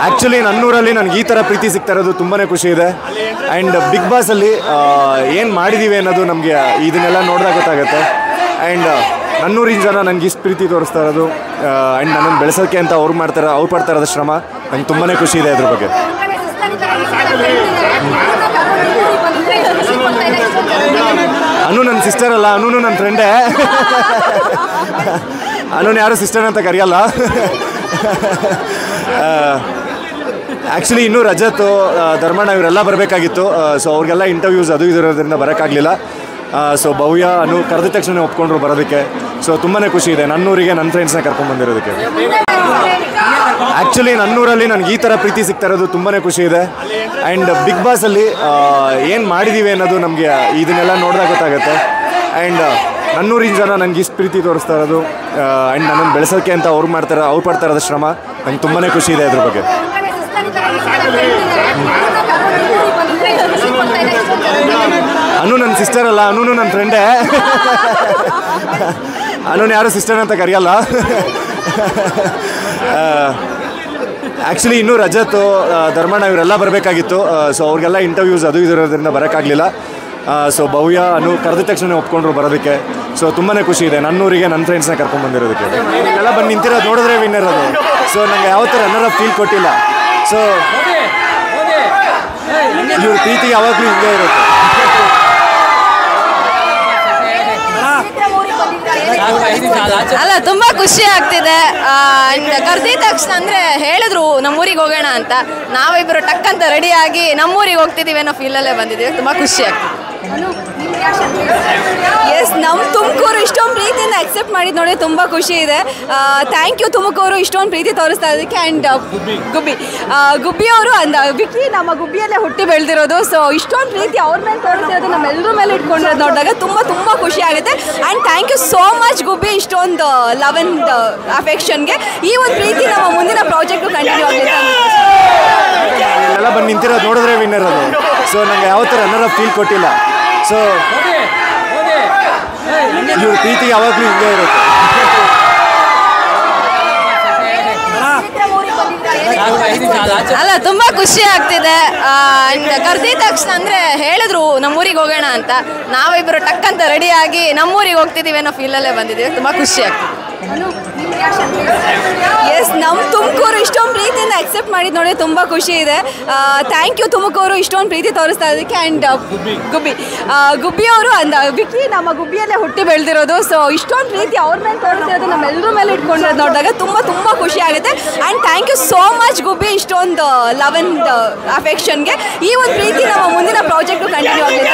Actually ನನ್ನೂರಲ್ಲಿ ನನಗೆ ಈ ಥರ ಪ್ರೀತಿ ಸಿಗ್ತಾ ಇರೋದು ತುಂಬಾ ಖುಷಿ ಇದೆ. ಆ್ಯಂಡ್ ಬಿಗ್ ಬಾಸಲ್ಲಿ ಏನು ಮಾಡಿದ್ದೀವಿ ಅನ್ನೋದು ನಮಗೆ ಇದನ್ನೆಲ್ಲ ನೋಡಿದಾಗ ಗೊತ್ತಾಗುತ್ತೆ. ಆ್ಯಂಡ್ ನನ್ನೂರಿನ ಜನ ನನಗೆ ಇಷ್ಟು ಪ್ರೀತಿ ತೋರಿಸ್ತಾ ಇರೋದು ಆ್ಯಂಡ್ ನನ್ನನ್ನು ಬೆಳೆಸೋಕ್ಕೆ ಅಂತ ಅವ್ರು ಪಡ್ತಾ ಇರೋದು ಶ್ರಮ ನಂಗೆ ತುಂಬಾ ಖುಷಿ ಇದೆ ಅದ್ರ ಬಗ್ಗೆ. ಅನು ನನ್ನ ಸಿಸ್ಟರ್ ಅಲ್ಲ, ಅನು ನನ್ನ ಫ್ರೆಂಡೇ. ಅನುನ ಯಾರು ಸಿಸ್ಟರ್ ಅಂತ ಕರೆಯಲ್ಲ. ಆ್ಯಕ್ಚುಲಿ ಇನ್ನೂ ರಜತ್, ಧರ್ಮಣ್ಣ ಇವರೆಲ್ಲ ಬರಬೇಕಾಗಿತ್ತು. ಸೊ ಅವ್ರಿಗೆಲ್ಲ ಇಂಟರ್ವ್ಯೂಸ್ ಅದು ಇರೋದ್ರಿಂದ ಬರೋಕ್ಕಾಗಲಿಲ್ಲ. ಸೊ ಭವ್ಯ ಅನು ಕರೆದ ತಕ್ಷಣ ಒಪ್ಕೊಂಡ್ರು ಬರೋದಕ್ಕೆ. ಸೊ ತುಂಬಾ ಖುಷಿ ಇದೆ ನನ್ನೂರಿಗೆ ನನ್ನ ಫ್ರೆಂಡ್ಸ್ನ ಕರ್ಕೊಂಡ್ಬಂದಿರೋದಕ್ಕೆ. ಆ್ಯಕ್ಚುಲಿ ನನ್ನೂರಲ್ಲಿ ನನಗೆ ಈ ಥರ ಪ್ರೀತಿ ಸಿಗ್ತಾ ಇರೋದು ತುಂಬಾ ಖುಷಿ ಇದೆ. ಆ್ಯಂಡ್ ಬಿಗ್ ಬಾಸಲ್ಲಿ ಏನು ಮಾಡಿದ್ದೀವಿ ಅನ್ನೋದು ನಮಗೆ ಇದನ್ನೆಲ್ಲ ನೋಡಿದಾಗ ಗೊತ್ತಾಗುತ್ತೆ. ಆ್ಯಂಡ್ ನನ್ನೂರಿನ ಜನ ನನಗೆ ಇಷ್ಟು ಪ್ರೀತಿ ತೋರಿಸ್ತಾ ಇರೋದು ಆ್ಯಂಡ್ ನನ್ನನ್ನು ಬೆಳೆಸೋಕ್ಕೆ ಅಂತ ಅವ್ರು ಪಡ್ತಾ ಇರೋದು ಶ್ರಮ ನಂಗೆ ತುಂಬಾ ಖುಷಿ ಇದೆ ಅದ್ರ ಬಗ್ಗೆ. ಅನು ನನ್ನ ಸಿಸ್ಟರ್ ಅಲ್ಲ, ಅನು ನನ್ನ ಫ್ರೆಂಡೇ. ಅನುನ ಯಾರು ಸಿಸ್ಟರ್ ಅಂತ ಕರೆಯಲ್ಲ. ಆ್ಯಕ್ಚುಲಿ ಇನ್ನೂ ರಜತ್, ಧರ್ಮಣ್ಣ ಇವರೆಲ್ಲ ಬರಬೇಕಾಗಿತ್ತು. ಸೊ ಅವ್ರಿಗೆಲ್ಲ ಇಂಟರ್ವ್ಯೂಸ್ ಅದು ಇರೋದ್ರಿಂದ ಬರೋಕ್ಕಾಗಲಿಲ್ಲ. ಸೊ ಭವ್ಯ ಅನು ಕರೆದ ತಕ್ಷಣ ಒಪ್ಕೊಂಡ್ರು ಬರೋದಕ್ಕೆ. ಸೊ ತುಂಬಾ ಖುಷಿ ಇದೆ ನನ್ನೂರಿಗೆ ನನ್ನ ಫ್ರೆಂಡ್ಸ್ನ ಕರ್ಕೊಂಡ್ಬಂದಿರೋದಕ್ಕೆ. ಎಲ್ಲ ಬಂದು ನಿಂತಿರೋದು ನೋಡಿದ್ರೆ ವಿನ್ನರ್ ಅದು. ಸೊ ನನಗೆ ಯಾವತ್ತೂ ರನ್ನರ್ ಅಪ್ ಫೀಲ್ ಕೊಟ್ಟಿಲ್ಲ. ಸೊ ಇವ್ರ ಪ್ರೀತಿ ಯಾವಾಗಲೂ ಹಿಂಗೆ ಇರುತ್ತೆ. ಅಲ್ಲ, ತುಂಬಾ ಖುಷಿ ಆಗ್ತಿದೆ. ಕರ್ದಿದ ತಕ್ಷಣ ಅಂದ್ರೆ ಹೇಳಿದ್ರು ನಮ್ಮೂರಿಗೆ ಹೋಗೋಣ ಅಂತ, ನಾವಿಬ್ರು ಟಕ್ ಅಂತ ರೆಡಿಯಾಗಿ ನಮ್ಮೂರಿಗೆ ಹೋಗ್ತಿದೀವಿ ಅನ್ನೋ ಫೀಲಲ್ಲೇ ಬಂದಿದ್ದೀವಿ. ತುಂಬಾ ಖುಷಿ ಆಗ್ತಿದೆ. ಎಸ್, ನಮ್ಮ ತುಮಕೂರು ಇಷ್ಟೊಂದು ಪ್ರೀತಿಯಿಂದ ಅಕ್ಸೆಪ್ಟ್ ಮಾಡಿದ್ದು ನೋಡಿ ತುಂಬ ಖುಷಿ ಇದೆ. ಥ್ಯಾಂಕ್ ಯು ತುಮಕೂರು ಇಷ್ಟೊಂದು ಪ್ರೀತಿ ತೋರಿಸ್ತಾ ಇದ್ದಕ್ಕೆ. ಆ್ಯಂಡ್ ಗುಬ್ಬಿಯವರು ವಿಕ್ಕಿ ನಮ್ಮ ಗುಬ್ಬಿಯಲ್ಲೇ ಹುಟ್ಟಿ ಬೆಳೆದಿರೋದು. ಸೊ ಇಷ್ಟೊಂದು ಪ್ರೀತಿ ಅವ್ರ ಮೇಲೆ ತೋರಿಸಿರೋದು ನಮ್ಮೆಲ್ಲರ ಮೇಲೆ ಇಟ್ಕೊಂಡಿರೋದು ನೋಡಿದಾಗ ತುಂಬ ಖುಷಿ ಆಗುತ್ತೆ. And thank you so much ಗುಬ್ಬಿ, ಇಷ್ಟೊಂದು ಲವ್ ಆ್ಯಂಡ್ ಅಫೆಕ್ಷನ್ಗೆ. ಈ ಒಂದು ಪ್ರೀತಿ ನಮ್ಮ ಮುಂದಿನ ಪ್ರಾಜೆಕ್ಟು ಕಂಟಿನ್ಯೂ ಆಗುತ್ತೆ. ಎಲ್ಲ ಬಂದು ನಿಂತಿರೋದು ನೋಡಿದ್ರೆ ವಿನ್ನರ್ ಅದು. ಸೊ ನನಗೆ ಯಾವತ್ತೂ ರನ್ನರ್ ಅಪ್ ಫೀಲ್ ಕೊಟ್ಟಿಲ್ಲ. ಸೊ ಇವ್ರ ಪ್ರೀತಿ ಯಾವಾಗಲೂ ಹಿಂಗೆ ಇರುತ್ತೆ. ಅಲ್ಲ, ತುಂಬಾ ಖುಷಿ ಆಗ್ತಿದೆ. ಕರ್ದಿದ ತಕ್ಷಣ ಅಂದ್ರೆ ಹೇಳಿದ್ರು ನಮ್ಮೂರಿಗೆ ಹೋಗೋಣ ಅಂತ, ನಾವಿಬ್ರು ಟಕ್ ಅಂತ ರೆಡಿಯಾಗಿ ನಮ್ಮೂರಿಗೆ ಹೋಗ್ತಿದೀವಿ ಅನ್ನೋ ಫೀಲಲ್ಲೇ ಬಂದಿದ್ದೀವಿ. ತುಂಬಾ ಖುಷಿ ಆಗ್ತಿದೆ. ಎಸ್, ನಮ್ಮ ತುಮಕೂರು ಇಷ್ಟೊಂದು ಪ್ರೀತಿಯಿಂದ ಅಕ್ಸೆಪ್ಟ್ ಮಾಡಿದ್ದು ನೋಡಿ ತುಂಬ ಖುಷಿ ಇದೆ. ಥ್ಯಾಂಕ್ ಯು ತುಮಕೂರು ಇಷ್ಟೊಂದು ಪ್ರೀತಿ ತೋರಿಸ್ತಾ ಇದ್ದಕ್ಕೆ. ಆ್ಯಂಡ್ ಗುಬ್ಬಿಯವರು ವಿಕ್ಕಿ ನಮ್ಮ ಗುಬ್ಬಿಯಲ್ಲೇ ಹುಟ್ಟಿ ಬೆಳೆದಿರೋದು. ಸೊ ಇಷ್ಟೊಂದು ಪ್ರೀತಿ ಅವ್ರ ಮೇಲೆ ತೋರಿಸಿರೋದು ನಮ್ಮೆಲ್ಲರ ಮೇಲೆ ಇಟ್ಕೊಂಡಿರೋದು ನೋಡಿದಾಗ ತುಂಬ ಖುಷಿ ಆಗುತ್ತೆ. And thank you so much ಗುಬ್ಬಿ, ಇಷ್ಟೊಂದು ಲವ್ ಆ್ಯಂಡ್ ಅಫೆಕ್ಷನ್ಗೆ. ಈ ಒಂದು ಪ್ರೀತಿ ನಮ್ಮ ಮುಂದಿನ ಪ್ರಾಜೆಕ್ಟು ಕಂಟಿನ್ಯೂ ಆಗುತ್ತೆ.